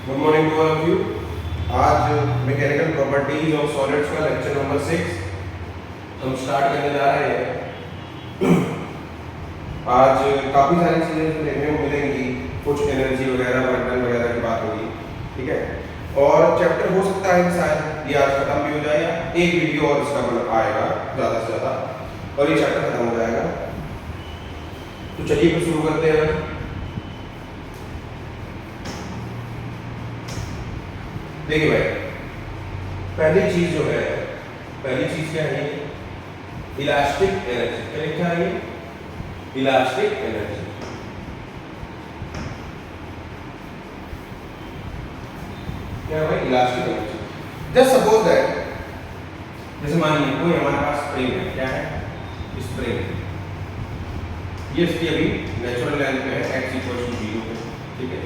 Good morning to all of you. आज mechanical properties of solids का lecture number 6 हम start करने जा रहे हैं। आज काफ़ी सारी चीज़ें देखने को मिलेंगी, कुछ एनर्जी वगैरह बर्तन वगैरह की बात होगी, ठीक है। और चैप्टर हो सकता है कि शायद ये आज खत्म भी हो जाए या एक वीडियो और इसका मतलब आएगा ज़्यादा से ज़्यादा और ये चैप्टर खत्म हो जाएगा। तो चलिए फिर शुरू करते हैं। देखिए भाई, पहली चीज जो है, पहली चीज क्या है? Elastic energy. क्या लिखा है ये? Elastic energy. क्या है भाई? Elastic energy. Just suppose that, जैसे मानिए कोई हमारे पास स्प्रिंग है। क्या है? स्प्रिंग। ये इसकी अभी नेचुरल लेंथ पे है x = 0 पे, ठीक है।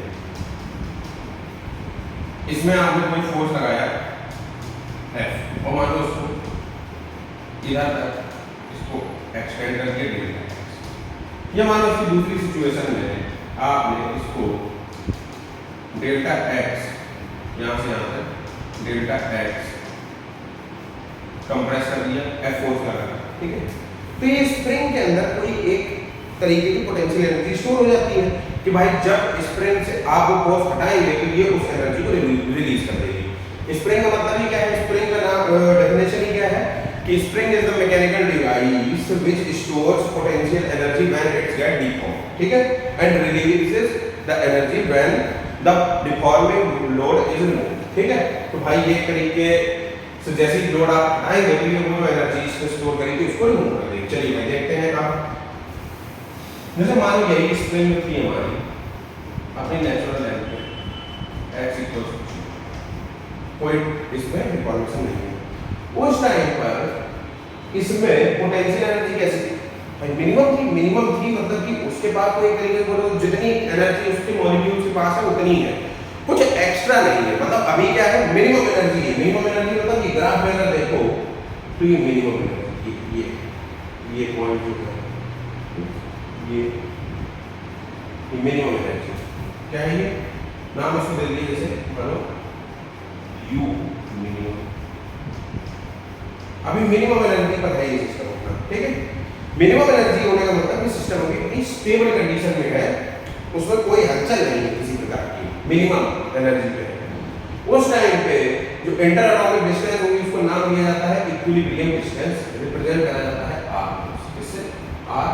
इसमें आपने कोई फोर्स लगाया F और मान लो उसको इधर तक इसको एक्सटेंड करके डेल्टा x, या मान लो इसकी दूसरी सिचुएशन में आपने इसको डेल्टा x यहाँ से यहाँ तक डेल्टा x कंप्रेस कर दिया, F फोर्स लगा, ठीक है। तो ये स्प्रिंग के अंदर कोई एक तरीके की पोटेंशियल एनर्जी स्टोर हो जाती है कि भाई जब स्प्रिंग से आप वो फोर्स हटाएंगे तो ये उस एनर्जी को रिलीज कर देगी। स्प्रिंग का मतलब ही क्या है? स्प्रिंग का नाम डेफिनेशन ही क्या है कि spring is the mechanical device which stores potential energy when it's get deform, ठीक है, and releases the energy when the deforming load is removed, ठीक है। तो भाई ये तरीके से जैसे ही लोड आप हटाएंगे तो ये वो एनर्जी इसमें स्टोर करेगी, उसको रिमूव कर देगी। चलिए भाई देखते हैं आप। जैसे मान लो यही स्प्रिंग थी हमारी अपनी नेचुरल लेंथ पे x = 0, कोई इसमें डिफॉर्मेशन नहीं है। उस टाइम पर इसमें पोटेंशियल एनर्जी कैसी थी भाई? मिनिमम थी मतलब कि उसके पास कोई तरीके बोलो जितनी एनर्जी उसके मॉलिक्यूल्स के पास है उतनी है, कुछ एक्स्ट्रा नहीं है। मतलब अभी क्या है? मिनिमम एनर्जी है। मिनिमम एनर्जी मतलब ये ग्राफ में अगर देखो तो ये मिनिमम एनर्जी, ये पॉइंट जो है ये मिनिमम एनर्जी क्या है? ये नाम इसको दे दिए जैसे मानो U मिनिमम। अभी मिनिमम एनर्जी पर है ये सिस्टम अपना, ठीक है। मिनिमम एनर्जी होने का मतलब इस सिस्टम की स्टेबल कंडीशन में है, उसमें कोई हलचल नहीं है किसी प्रकार की, मिनिमम एनर्जी पे है। उस टाइम पे जो इंटर एटॉमिक डिस्टेंस होगी उसको नाम दिया जाता है इक्विलिब्रियम डिस्टेंस, रिप्रेजेंट करा जाता है R। इससे R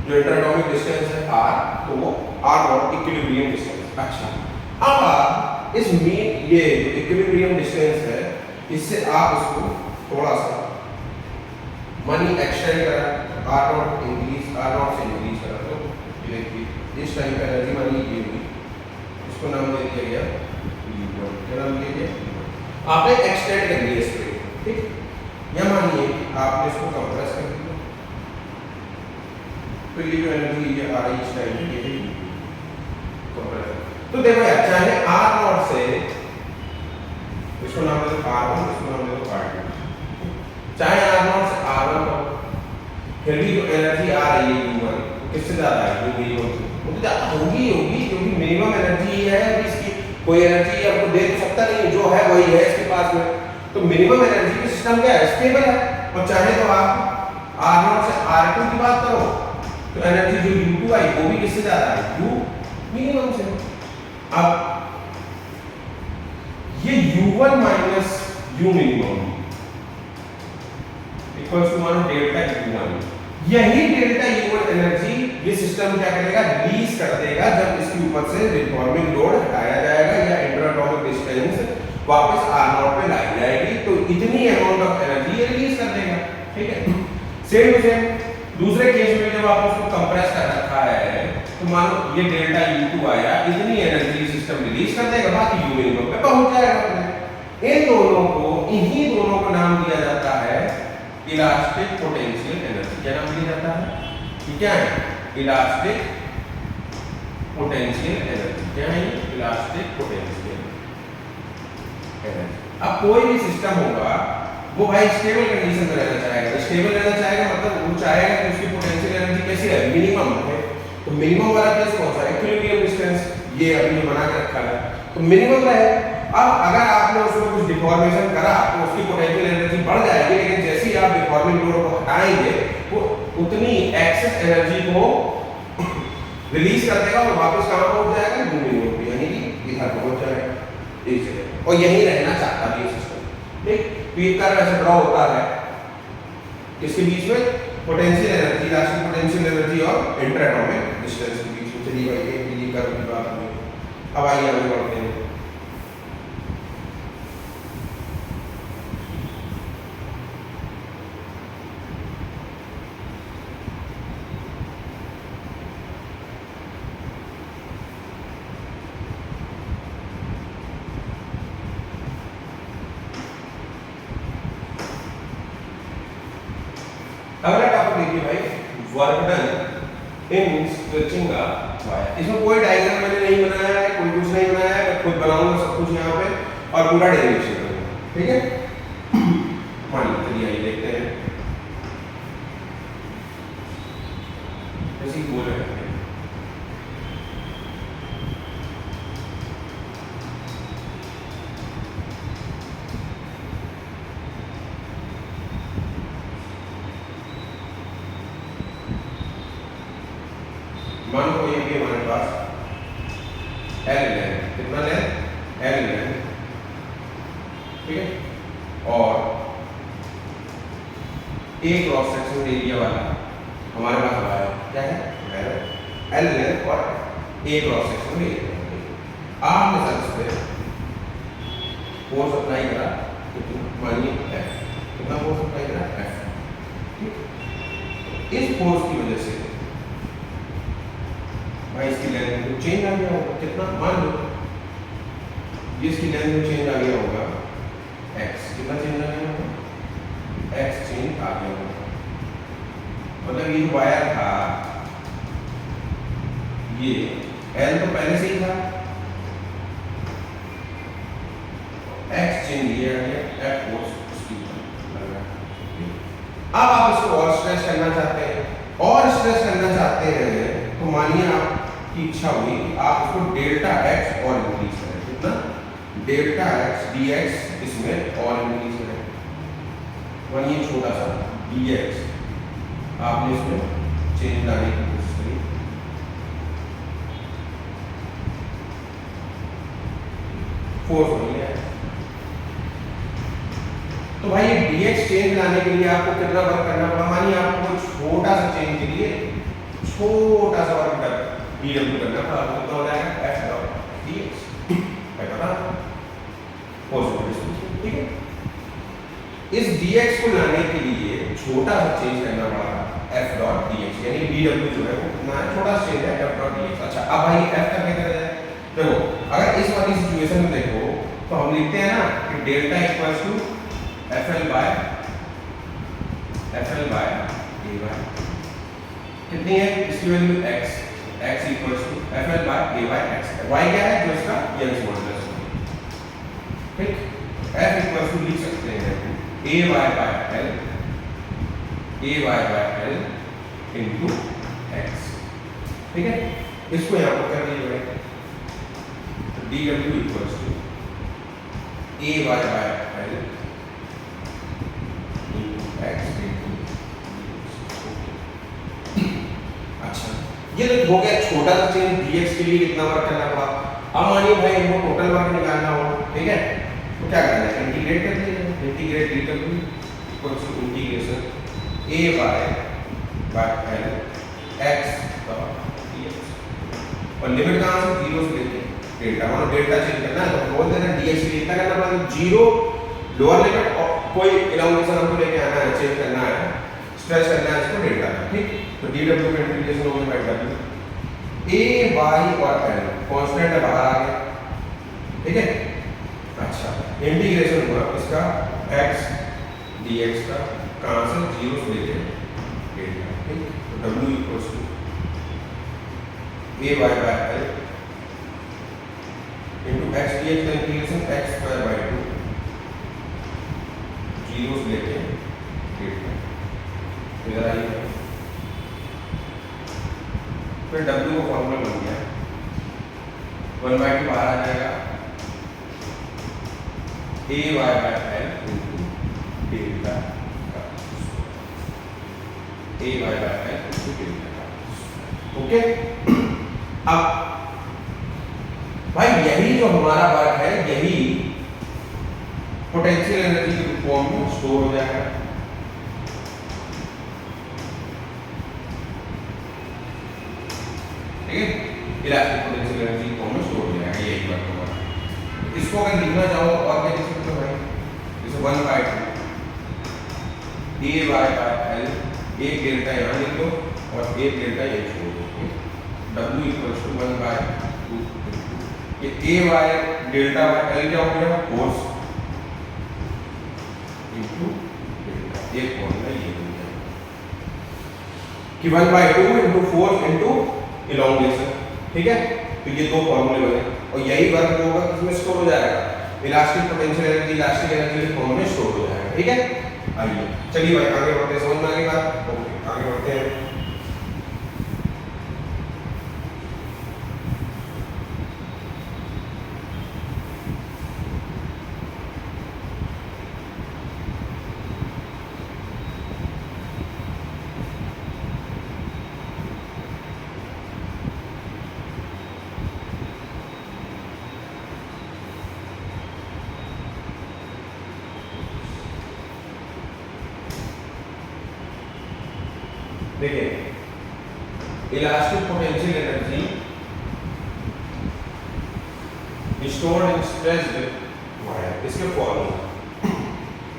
जो इंटर एटॉमिक डिस्टेंस है R, तो वो R0 इक्विलिब्रियम डिस्टेंस। अच्छा, अब आप इस मीन ये जो इक्विलिब्रियम डिस्टेंस है इससे आप इसको थोड़ा सा मानी एक्सटेंड करा, R0 से इंक्रीज करा, तो ये देखिए इस टाइम पे एनर्जी मानी ये हुई, इसको नाम दे दिया गया U1। क्या नाम दिया गया? आपने एक्सटेंड कर दिया स्प्रिंग, ठीक। या मानिए आपने इसको कंप्रेस कर दिया, तो ये जो एनर्जी ये आ रही इस टाइम पे ये है कंप्रेसर। तो देखो यार, चाहे R0 से इसको नाम दे दो R1, इसको नाम दे दो R2, चाहे R0 से R1 हो, फिर भी जो एनर्जी आ रही है U1 तो किससे ज्यादा है? U मिनिमम से। वो तो ज्यादा होगी क्योंकि मिनिमम एनर्जी ये है, इसकी कोई एनर्जी आपको दे तो सकता नहीं, जो है वही है इसके पास में। तो मिनिमम एनर्जी का सिस्टम क्या है? स्टेबल है। और चाहे तो आप R0 से R2 की बात करो तो एनर्जी जो U2 आई वो भी किससे ज्यादा है? U मिनिमम से। अब ये U1 minus U minimum equals to मान डेल्टा U1। यही डेल्टा U1 एनर्जी ये सिस्टम क्या करेगा? रिलीज कर देगा जब इसके ऊपर से रिफॉर्मिंग लोड हटाया जाएगा या इंटर एटॉमिक डिस्टेंस वापस R0 पे लाई जाएगी, तो इतनी अमाउंट ऑफ एनर्जी ये रिलीज कर देगा, ठीक है। सेम टू सेम दूसरे केस में जब आप उसको कंप्रेस कर रखा है तो मानो ये डेल्टा U2 आया, इतनी एनर्जी सिस्टम रिलीज कर देगा, बाकी U मिनिमम पे पहुंच जाएगा। इन दोनों को, इन्हीं दोनों को नाम दिया जाता है इलास्टिक पोटेंशियल एनर्जी। क्या नाम दिया जाता है? क्या है? Elastic potential energy. क्या है? Elastic potential energy. अब कोई भी सिस्टम होगा वो भाई स्टेबल कंडीशन में रहना चाहेगा। स्टेबल रहना चाहेगा मतलब वो चाहेगा कि उसकी पोटेंशियल एनर्जी कैसी है? मिनिमम है। तो मिनिमम वाला केस कौन सा है, इक्विलिब्रियम डिस्टेंस, ये अभी जो बना के रखा है तो मिनिमम है। अब अगर आपने उसमें कुछ डिफॉर्मेशन करा तो उसकी पोटेंशियल एनर्जी बढ़ जाएगी, लेकिन जैसे ही आप डिफॉर्मिंग लोड को हटाएंगे वो उतनी एक्सेस एनर्जी को रिलीज कर देगा और वापस कहां पहुंच जाएगा, मिनिमम पे, यानी कि इधर पहुंच जाएगा इस जगह, और यही रहना चाहता भी सिस्टम। ठीक, पीक कर्व ऐसे ड्रॉ होता है, इसके बीच में potential energy, elastic potential energy और इंटरएटॉमिक डिस्टेंस के बीच में। चलिए भाई ये कर्व की बात हुई, अब आइए आगे बढ़ते हैं। अगला टॉपिक देखिए भाई, work done in stretching the wire. इसमें कोई डायग्राम मैंने नहीं बनाया है, कोई कुछ नहीं बनाया है, मैं खुद बनाऊंगा सब कुछ यहाँ पे और पूरा डेरिवेशन करूंगा। ठीक है, मान लो चलिए आइए देखते हैं, जैसे कि बोल रहे हैं मान लो ये भी हमारे पास एल लेंथ, कितना लेंथ, एल लेंथ, ठीक है, और ए क्रॉस सेक्शन एरिया वाला हमारे पास आया है, क्या है, एल लेंथ और ए क्रॉस सेक्शन एरिया। आपने सर इस पे फोर्स अप्लाई करा, मानिए एफ, कितना फोर्स अप्लाई करा, एफ। इस फोर्स की वजह से भाई इसकी लेंथ में चेंज आ गया होगा, कितना, मान लो इसकी लेंथ में चेंज आ गया होगा x, कितना चेंज आ गया होगा, x चेंज आ गया होगा। मतलब ये वायर था, ये l तो पहले से ही था, x चेंज ये आ गया, f फोर्स उसकी लगा। अब आप इसको और स्ट्रेच करना चाहते हैं, और स्ट्रेच करना चाहते हैं तो मानिए आप की इच्छा हुई कि आप इसको डेल्टा x और इंक्रीज करें, कितना, डेल्टा x dx इसमें और इंक्रीज करें, मानिए छोटा सा dx आपने इसमें चेंज लाने की कोशिश करी, फोर्स हो गया। तो भाई ये dx चेंज लाने के लिए आपको कितना वर्क करना पड़ा, मानिए आपको छोटा सा चेंज के लिए छोटा सा वर्क कर dw करना पड़ा, तो कितना हो जाएगा, f डॉट dx, है पता, फोर्स, ठीक है। इस dx को लाने के लिए छोटा सा चेंज करना पड़ा f डॉट dx, यानी dw जो है वो कितना है, छोटा सा चेंज है f डॉट dx। अच्छा, अब भाई f का क्या करें, देखो अगर इस वाली सिचुएशन में देखो तो हम लिखते हैं ना कि delta equals to fl by a, कितनी है इसकी value x, x equals to fl by a by x, y क्या है, जो इसका यंग्स मॉडुलस है, ठीक। f इक्वल्स टू लिख सकते हैं a y by l into x, ठीक है। इसको यहां पर कर दीजिए भाई, dw equals to a y by l into x। अच्छा, ये तो हो गया छोटा सा चेंज, dx के लिए कितना वर्क करना पड़ा। अब मानिए भाई इनको टोटल वर्क निकालना हो, ठीक है, तो क्या करना है, इंटीग्रेट कर दीजिए, integrate dw equals to integration a by l x dx, और लिमिट कहां से, 0 से लेके डेल्टा, मानो डेल्टा चेंज करना है तो बोल देना dx के लिए कितना करना पड़ेगा, 0 लोअर लिमिट और कोई इलाउंगेशन हमको लेके आना है, चेंज करना है, स्ट्रेच करना है इसको डेल्टा, ठीक। तो dw का इंटीग्रेशन हो गया बाय w, a y और l कांस्टेंट है, बाहर आ गया, ठीक है। अच्छा, इंटीग्रेशन हुआ इसका x dx का, कहां से, 0 से लेके डेल्टा, ठीक। तो w equals to a y by l into x dx का इंटीग्रेशन x स्क्वायर बाय 2, 0 से लेके डेल्टा, इधर आइए। फिर W का फॉर्मूला बन गया 1/2 बाहर आ जाएगा AY/L into delta AY/L into delta. Okay, अब भाई यही जो हमारा वर्क है यही पोटेंशियल एनर्जी के फॉर्म में स्टोर हो जाएगा। ठीक है, इलास्टिक पोटेंशियल एनर्जी के फॉर्म में स्टोर हो जाएगा, यही वर्क होगा। इसको अगर लिखना चाहो और क्या लिख सकते हो भाई, जैसे 1/2 AY/L, एक डेल्टा यहाँ लिख लो और एक डेल्टा ये छोड़ दो। W = 1/2, ये AY डेल्टा L क्या हो गया, फोर्स इनटू डेल्टा, एक फॉर्मूला ये बन जाएगा कि 1/2 इनटू फोर्स इनटू इलॉन्गेशन। ठीक है, तो ये दो फॉर्मूले बने और यही वर्क जो होगा किसमें स्टोर हो जाएगा, elastic potential energy, elastic energy के फॉर्म में स्टोर हो जाएगा। ठीक है, आइए चलिए भाई आगे बढ़ते हैं, समझ में आ गई बात? ओके, आगे बढ़ते हैं। देखिए, elastic potential energy stored in stretched wire, इसके फॉर्मूला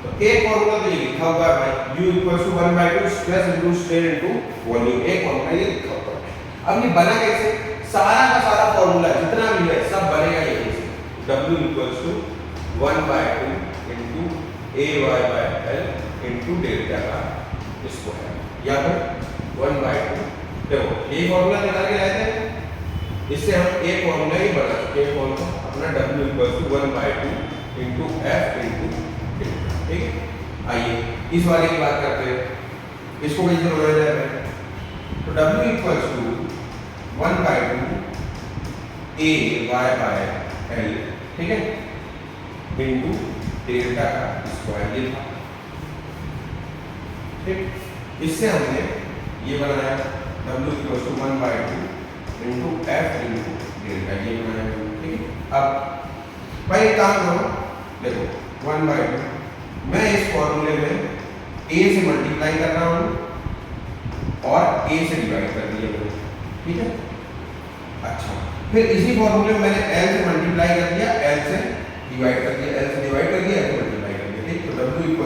तो एक फॉर्मूला तो ये लिखा हुआ है भाई, U = 1/2 stress into strain into volume, एक फॉर्मूला ये लिखा हुआ है। अब ये बना कैसे, सारा का सारा फॉर्मूला जितना भी है सब बनेगा यही से, W = 1/2 into AY/L into delta का स्क्वायर, या फिर 1/2। देखो ये फॉर्मूला निकाल के लाए थे, इससे हम एक फॉर्मूला ही बना चुके हैं, कौन सा अपना W = 1/2 into F into delta. ठीक है, आइए इस वाले की बात करते हैं, इसको कैसे बनाया जाए। तो W = 1/2 AY/L, ठीक है, इनटू डेल्टा का स्क्वायर, ये था। ठीक, इससे हमने ये बनाया W = 1/2 into F into delta, ये बनाया। ठीक है, अब भाई काम करो, देखो 1/2 मैं इस फॉर्मूले में A से मल्टीप्लाई कर रहा हूँ और A से डिवाइड कर दिया मैंने। ठीक है, अच्छा फिर इसी फॉर्मूले में मैंने L से मल्टीप्लाई कर दिया, L से डिवाइड कर दिया, L से डिवाइड कर दिया, L से मल्टीप्लाई कर दिया। ठीक, तो W =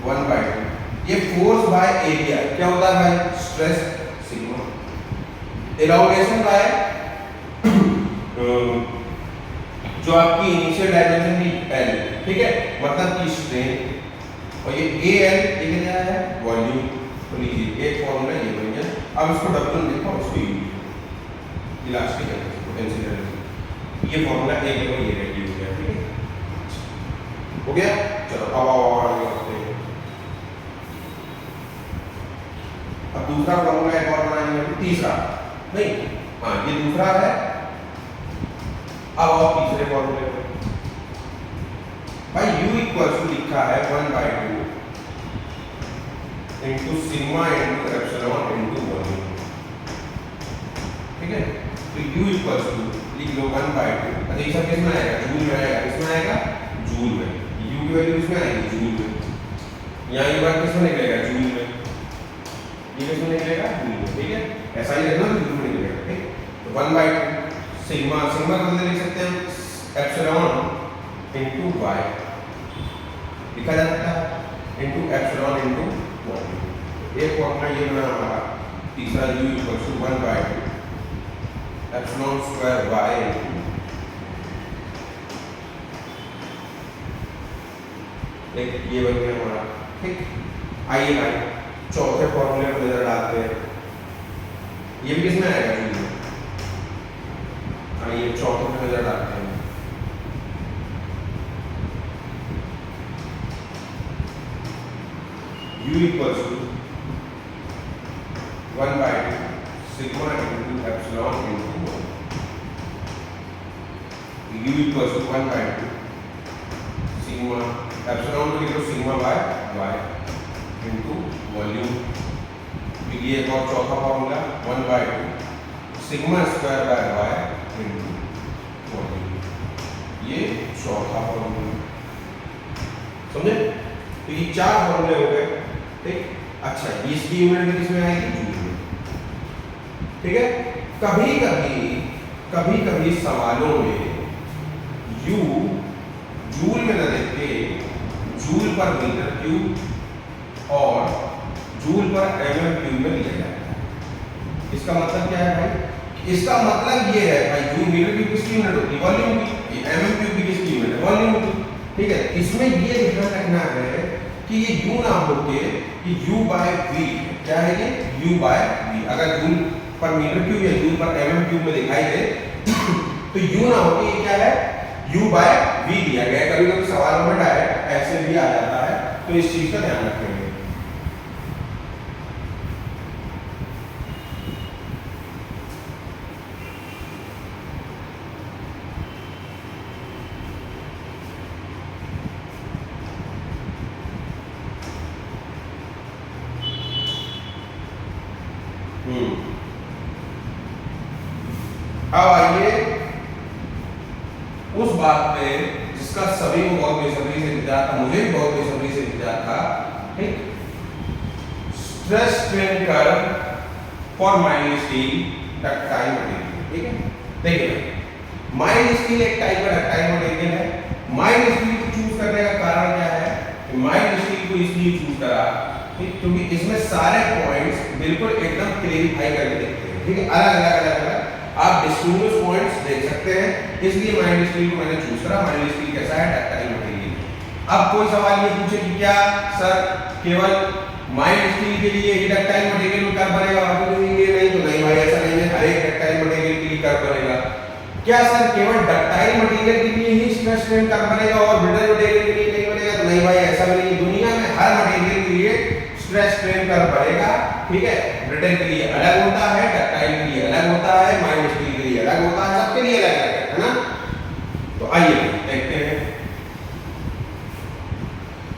1/2, ये फोर्स बाय एरिया क्या होता है भाई, स्ट्रेस सिग्मा, एलोंगेशन बाय जो आपकी इनिशियल डायमेंशन थी L, ठीक है, मतलब की स्ट्रेन, और ये AL ये क्या है, वॉल्यूम। तो लीजिए एक फॉर्मूला ये बन गया। अब इसको W लिखो, उसको U, इलास्टिक पोटेंशियल एनर्जी, ये फॉर्मूला एक जगह ये रेडी हो गया। ठीक है, हो गया, चलो अब आगे बढ़ते हैं। अब दूसरा फॉर्मूला एक और बनाएंगे, तीसरा नहीं, हाँ ये दूसरा है। अब और तीसरे फॉर्मूले पे भाई U = लिखा है 1/2 into sigma into epsilon into volume. ठीक है, तो U = लिख लो 1/2, अच्छा ये सब किसमें आएगा, जूल में आएगा, किसमें आएगा, जूल में। U की वैल्यू किसमें आएगी, जूल में। यहाँ ये बात किसमें निकलेगा, जूल में, ये किसमें निकलेगा, जूल में। ठीक है, ऐसा ही रखना, जूल में निकलेगा। ठीक, तो 1/2 सिग्मा, सिग्मा का मतलब लिख सकते हैं एप्सिलॉन इनटू y, लिखा जा सकता है इनटू एप्सिलॉन इनटू वॉल्यूम। एक फॉर्मूला ये बना हमारा तीसरा, U = 1/2 epsilon square y into, एक ये बन गया हमारा। ठीक, आइए भाई चौथे फॉर्मूले पर नजर डालते हैं, ये भी किसमें आएगा, जूल में। आइए चौथे पे नजर डालते हैं। U = 1/2 sigma into epsilon into 1, u equals to 1/2 sigma epsilon को लिख लो sigma by y into volume. ये एक और चौथा formula 1/2 sigma square by y into volume, ये चौथा फॉर्मूला। समझे? तो ये 4 फॉर्मूले हो गए। ठीक, अच्छा इसकी यूनिट किसमें आएगी? जूल में। ठीक है, कभी कभी सवालों में यू जूल में न देख के जूल पर मीटर क्यूब और जूल पर एमएम क्यूब में लिया जाता है। इसका मतलब क्या है भाई? इसका मतलब ये है भाई जूल मीटर क्यूब किसकी यूनिट होती है? वॉल्यूम की। एमएम क्यूब भी किसकी यूनिट है? वॉल्यूम की। ठीक है, इसमें ये ध्यान रखना है कि ये u ना होके कि u बाय v। क्या है ये? u by v। अगर जूल पर मीटर क्यूब या जूल पर एमएम क्यूब में दिखाई दे तो u ना होके ये क्या है? u बाय v दिया गया है। कभी कभी सवालों में डायरेक्ट ऐसे भी आ जाता है, तो इस चीज का ध्यान रखेंगे। अब आइए उस बात पे जिसका सभी को बहुत बेसब्री से इंतजार था, मुझे भी बहुत बेसब्री से इंतजार था। ठीक, stress strain curve for mild steel ductile material. ठीक है, देखिए माइल्ड स्टील एक टाइप का डक्टाइल मटेरियल है। माइल्ड स्टील को चूज करने का कारण क्या है? माइल्ड स्टील को इसलिए चूज करा क्योंकि इसमें सारे पॉइंट्स बिल्कुल एकदम क्लैरिफाई करके देखते हैं। ठीक है, अलग आप डिस्टिंग्विश पॉइंट्स देख सकते हैं, इसलिए माइल्ड स्टील को मैंने चूज करा। माइल्ड स्टील कैसा है? Ductile material. अब कोई सवाल ये पूछे कि क्या सर केवल माइल्ड स्टील के लिए ही डक्टाइल मटेरियल में कर्व बनेगा, बाकी के लिए नहीं? तो नहीं भाई, ऐसा नहीं है। हर एक डक्टाइल मटेरियल के लिए कर्व बनेगा। क्या सर केवल डक्टाइल मटेरियल के लिए ही स्ट्रेस स्ट्रेन कर्व बनेगा और ब्रिटल मटेरियल के लिए नहीं बनेगा? तो नहीं भाई, ऐसा भी नहीं। दुनिया में हर मटेरियल के लिए स्ट्रेस स्ट्रेन कर्व बनेगा। ठीक है, ब्रिटल के लिए अलग होता है, डक्टाइल के लिए अलग होता है, माइल्ड स्टील के लिए अलग होता है, सबके लिए अलग अलग है ना। तो आइए देखते हैं।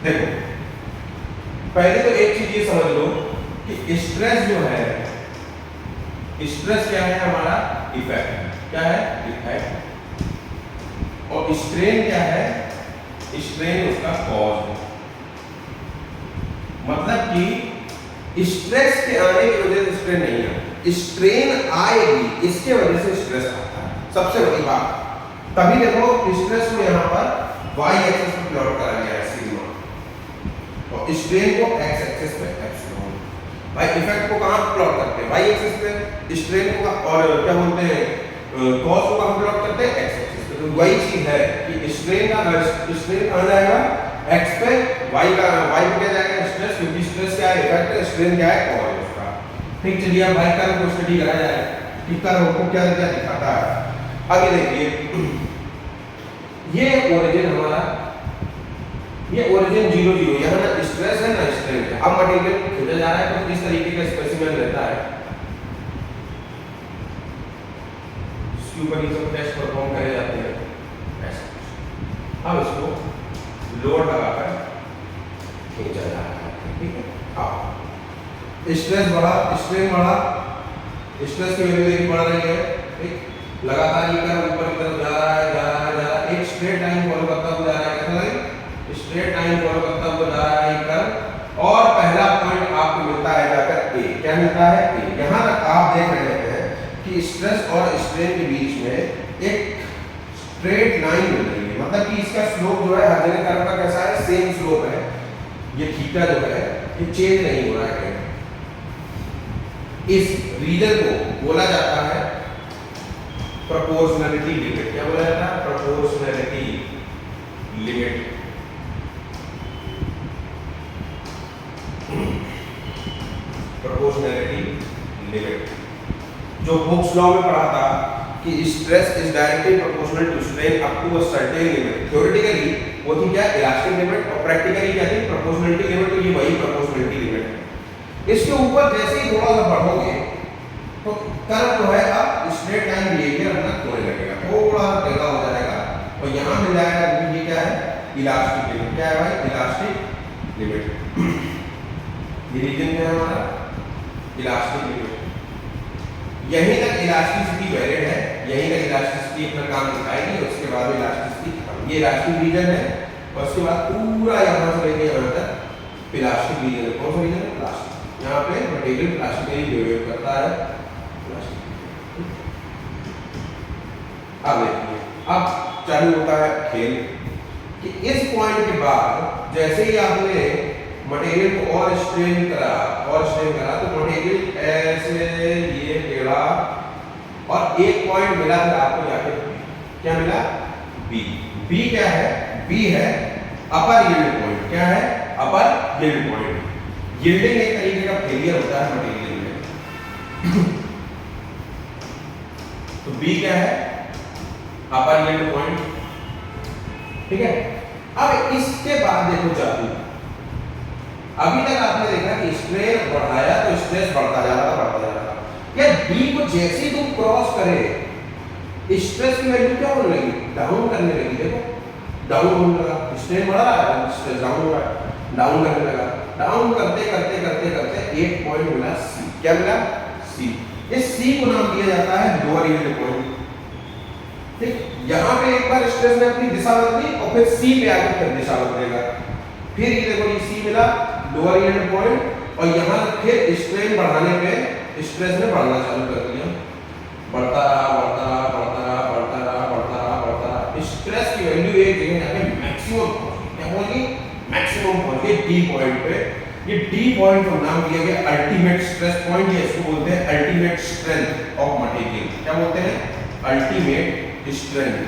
देखो पहले तो एक चीज ये समझ लो कि स्ट्रेस जो है, स्ट्रेस क्या है? हमारा इफेक्ट। क्या है? इफेक्ट। और स्ट्रेन क्या है? स्ट्रेन उसका कॉज है। मतलब कि स्ट्रेस के आने की वजह से स्ट्रेन नहीं है, स्ट्रेन आएगी इसके वजह से स्ट्रेस आता है। सबसे बड़ी बात तभी देखो स्ट्रेस को यहाँ पर y एक्सिस पर प्लॉट करा गया है सिग्मा, और स्ट्रेन को x एक्सिस पे एप्सिलॉन। भाई इफेक्ट को कहाँ प्लॉट करते हैं? y एक्सिस पे। स्ट्रेन को और क्या बोलते हैं? कॉस को कहाँ प्लॉट करते हैं? x एक्सिस पे। तो वही चीज है कि स्ट्रेन कहाँ जाएगा? x पे, y का y पे क्या जाएगा? स्ट्रेस, क्योंकि स्ट्रेस क्या है? इफेक्ट है, स्ट्रेन क्या है? कॉज है उसका। ठीक, चलिए अब भाई कर्व को स्टडी करा जाए कि कर्व को क्या क्या दिखाता है। आगे देखिए, ये ओरिजिन हमारा, ये ओरिजिन 0 0, यहाँ ना स्ट्रेस है ना स्ट्रेन है। अब मटेरियल खींचा जा रहा है तो इस तरीके का स्पेसिमेन रहता है। इसके ऊपर ये सब टेस्ट परफॉर्म करे जाते हैं ऐसा। अब इसको लोड लगाकर खींचा जा रहा है। ठीक है, अब स्ट्रेस बढ़ा, स्ट्रेन बढ़ा, स्ट्रेस की वैल्यू देखिए बढ़ रही है। ठीक, लगातार ये कर्व ऊपर की तरफ जा रहा है, जा रहा है, जा रहा है, एक स्ट्रेट लाइन फॉलो करता हुआ जा रहा है। कैसा लाइन? स्ट्रेट लाइन फॉलो करता हुआ जा रहा है ये कर्व, और पहला पॉइंट आपको मिलता है जाकर ए। क्या मिलता है? ए। यहां तक आप देख रहे हैं कि स्ट्रेस और स्ट्रेन के बीच में एक स्ट्रेट लाइन मिल रही है, मतलब कि इसका स्लोप जो है हर जगह कर्व का कैसा है? सेम स्लोप है। ये थीटा जो है ये चेंज नहीं हो रहा है। इस रीजन को बोला जाता है प्रोपोर्शनलिटी लिमिट। क्या बोला जाता है? Proportionality limit. प्रोपोर्शनलिटी लिमिट जो हुक्स लॉ में पढ़ा था कि stress is directly proportional to strain up to a certain limit. Theoretically वो थी क्या? इलास्टिक लिमिट, और प्रैक्टिकली क्या थी? Proportionality limit. तो ये वही प्रोपोर्शनलिटी लिमिट है। इसके ऊपर जैसे ही थोड़ा सा बढ़ोगे तो कर्व जो है अब स्ट्रेट लाइन बिहेवियर अपना होने लगेगा, थोड़ा टेढ़ा हो जाएगा और यहाँ मिल जाएगा। ये क्या है? Elastic limit. क्या है भाई? Elastic limit. ये रीजन क्या है हमारा? Elastic limit. यहीं तक इलास्टिसिटी वैलिड है, यहीं तक इलास्टिसिटी अपना काम दिखाएगी और उसके बाद इलास्टिसिटी खत्म। ये इलास्टिक रीजन है और उसके बाद पूरा यहाँ से लेके यहाँ तक इलास्टिक रीजन है। कौन सा रीजन है? प्लास्टिक। यहाँ पे मटेरियल प्लास्टिकली बिहेव करता है। अब देखिए, अब चालू होता है खेल कि इस पॉइंट के बाद जैसे ही आपने मटेरियल को और स्ट्रेन करा तो मटेरियल ऐसे ये टेढ़ा और एक पॉइंट मिला फिर आपको जाके क्या मिला? बी। बी क्या है? बी है अपर यील्ड पॉइंट। क्या है? अपर यील्ड पॉइंट। यील्डिंग एक तरीके का फेलियर होता है मटेरियल में। तो बी क्या है? अपर यील्ड पॉइंट। ठीक है। अब इसके बाद देखो जादू। अभी तक आपने देखा कि स्ट्रेन बढ़ाया तो स्ट्रेस बढ़ता जा रहा। क्या बी को जैसे ही तुम क्रॉस करे स्ट्रेस की वैल्यू क्या होने लगी? डाउन करने लगी। देखो डाउन होने लगा, स्ट्रेन बढ़ रहा है, स्ट्रेस डाउन हो रहा है, डाउन करने लगा। डाउन करते एक पॉइंट मिला सी। क्या मिला? सी। इस सी को नाम दिया जाता है लोअर यील्ड पॉइंट। ठीक, यहाँ पे एक बार स्ट्रेस ने अपनी दिशा बदली और फिर सी पे आकर फिर दिशा बदलेगा। फिर ये देखो ये सी मिला लोअर यील्ड पॉइंट और यहाँ फिर स्ट्रेन बढ़ाने पे स्ट्रेस ने बढ़ना चालू कर दिया। बढ़ता रहा। स्ट्रेस की वैल्यू एक जगह जाके मैक्सिमम पहुंची। क्या पहुंची? मैक्सिमम पहुंची डी पॉइंट पे। ये डी पॉइंट को नाम दिया गया अल्टीमेट स्ट्रेस पॉइंट, या इसको बोलते हैं अल्टीमेट स्ट्रेंथ ऑफ मटेरियल। क्या बोलते हैं? Ultimate strength.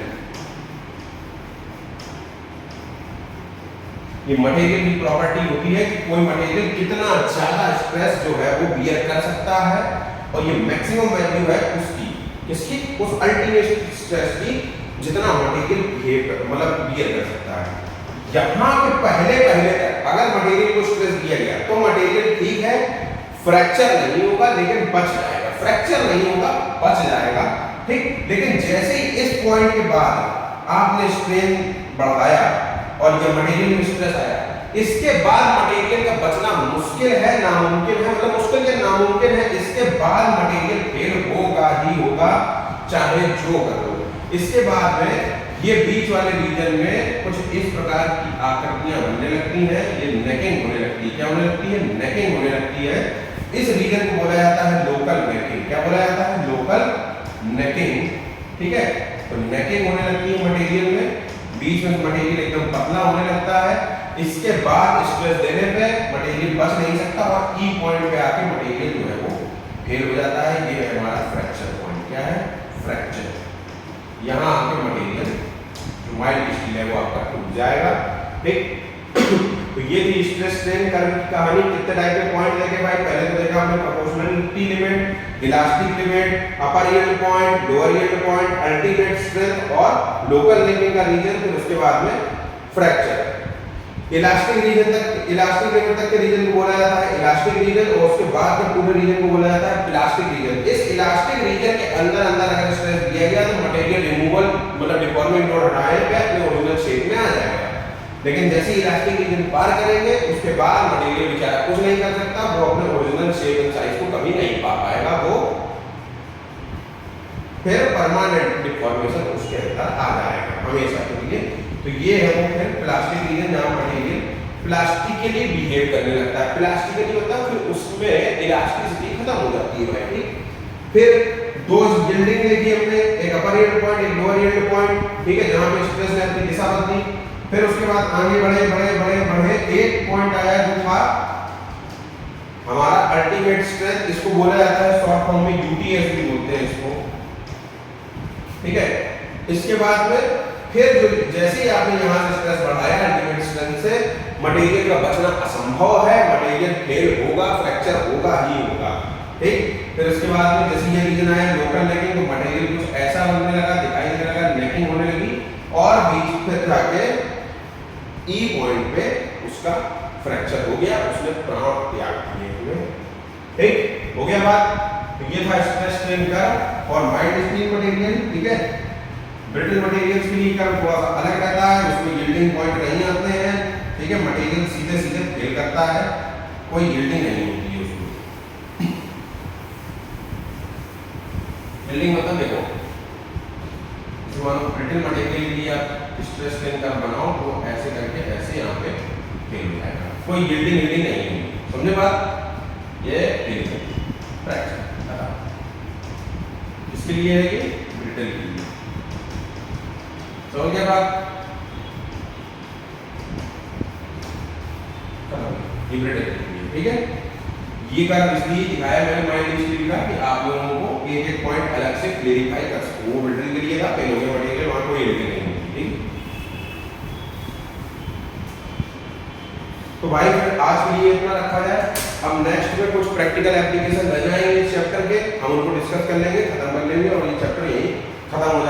ये मटेरियल की प्रॉपर्टी होती है कि कोई मटेरियल कितना ज्यादा स्ट्रेस जो है वो बियर कर सकता है और ये मैक्सिमम वैल्यू है उसकी, किसकी? उस अल्टीमेट स्ट्रेस की जितना मटेरियल बियर कर सकता है। यहाँ के पहले तक अगर मटेरियल को स्ट्रेस दिया गया तो मटेरियल ठीक है, फ्रैक्चर नहीं होगा लेकिन बच जाएगा। फ्रैक्चर नहीं होगा, बच जाएगा। ठीक, लेकिन जैसे ही इस पॉइंट के बाद आपने स्ट्रेन बढ़ाया और ये मटेरियल में स्ट्रेस आया, इसके बाद मटेरियल का बचना मुश्किल है, नामुमकिन है। मतलब मुश्किल या नामुमकिन है। इसके बाद मटेरियल फेल होगा ही होगा, चाहे जो कर लो। इसके बाद में ये बीच वाले रीजन में कुछ इस प्रकार की आकृतियां बनने लगती हैं। ये नेकिंग होने लगती है। क्या होने लगती है? नेकिंग होने लगती है। इस रीजन को बोला जाता है लोकल नेकिंग। क्या बोला जाता है? Local necking. ठीक है, तो नेकिंग होने लगती है मटेरियल में। बीच में मटेरियल एकदम पतला होने लगता है। इसके बाद स्ट्रेस देने पे मटेरियल बच नहीं सकता और ई पॉइंट पे आके मटेरियल जो है वो फेल हो जाता है। ये है हमारा फ्रैक्चर पॉइंट। क्या है? फ्रैक्चर। यहाँ आके मटेरियल जो माइल्ड स्टील है वो आपका टूट जाएगा। ठीक, तो ये थी स्ट्रेस स्ट्रेन कर्व की कहानी। कितने टाइप के पॉइंट देखे भाई? पहले तो देखा हमने proportionality limit, elastic limit, upper yield point, lower yield point, ultimate strength और लोकल नेकिंग का रीजन। फिर उसके बाद में फ्रैक्चर। इलास्टिक लिमिट तक के रीजन को बोला जाता है इलास्टिक रीजन और उसके बाद के पूरे रीजन को बोला जाता है प्लास्टिक रीजन। इस इलास्टिक रीजन के अंदर अगर स्ट्रेस दिया गया तो मटेरियल रिमूवल डिफॉर्मिंग लोड हटाने पे अपने ओरिजिनल शेप में आ जाएगा। लेकिन जैसे इलास्टिक रीजन पार करेंगे उसके बाद मटेरियल बेचारा कुछ नहीं कर सकता, वो अपने ओरिजिनल शेप एंड साइज को कभी नहीं पा पाएगा। वो फिर परमानेंट डिफॉर्मेशन उसके अंदर आ जाएगा हमेशा के लिए। तो ये है वो फिर प्लास्टिक रीजन जहाँ मटेरियल प्लास्टिकली बिहेव करने लगता है। प्लास्टिकली मतलब फिर उसमें इलास्टिसिटी खत्म हो जाती है भाई। फिर दो यील्डिंग देखी हमने, एक अपर यील्ड पॉइंट, एक लोअर यील्ड पॉइंट। ठीक है, जहाँ पे स्ट्रेस ने अपनी दिशा बदली। फिर उसके बाद आगे बढ़े एक पॉइंट आया जो था हमारा अल्टीमेट स्ट्रेंथ। इसको बोला जाता है शॉर्ट फॉर्म में यूटीएस भी बोलते हैं इसको। ठीक है, इसके बाद में फिर जो जैसे ही आपने यहाँ से स्ट्रेस बढ़ाया अल्टीमेट स्ट्रेंथ से, मटेरियल का बचना असंभव है, मटेरियल फेल होगा, फ्रैक्चर होगा ही होगा। ठीक, फिर उसके बाद में जैसे ये रीजन आया लोकल नेकिंग, तो मटेरियल कुछ ऐसा बनने लगा, दिखाई देने लगा, नेकिंग होने लगी और बीच फिर जाके ई पॉइंट पे उसका फ्रैक्चर हो गया, उसने प्राण त्याग दिए। ठीक हो गया बात? तो ये था स्ट्रेस स्ट्रेन कर्व और माइल्ड स्टील मटेरियल, ठीक है। ब्रिटल मटेरियल्स के लिए कर्व थोड़ा सा अलग रहता है, उसमें यील्डिंग पॉइंट नहीं आते हैं, ठीक है। मटेरियल सीधे सीधे फेल करता है, कोई यील्डिंग नहीं होती है उसमें। यील्डिंग मतलब देखो, ब्रिटल मटेरियल के लिए आप स्ट्रेस स्ट्रेन कर्व बनाओ तो ऐसे करके ऐसे यहाँ पे फेल हो जाएगा, कोई यील्डिंग नहीं होगी, समझे बात। ये फ्रैक्चर इसके लिए है, ये ब्रिटल के लिए, समझ गया बात। ये ब्रिटल के लिए, ठीक है। ये कर्व इसलिए दिखाया मैंने माइल्ड स्टील का कि आप लोगों को एक एक पॉइंट अलग से क्लेरिफाई कर सको। वो ब्रिटल के लिए था, फेल हो गया मटेरियल, वहां कोई यील्डिंग नहीं होती, ठीक। तो भाई फिर आज के लिए इतना रखा जाए। अब नेक्स्ट में कुछ प्रैक्टिकल एप्लीकेशन रह जाएंगे इस चैप्टर के, हम उनको डिस्कस कर लेंगे, खत्म कर लेंगे और ये चैप्टर यही खत्म हो जाएगा।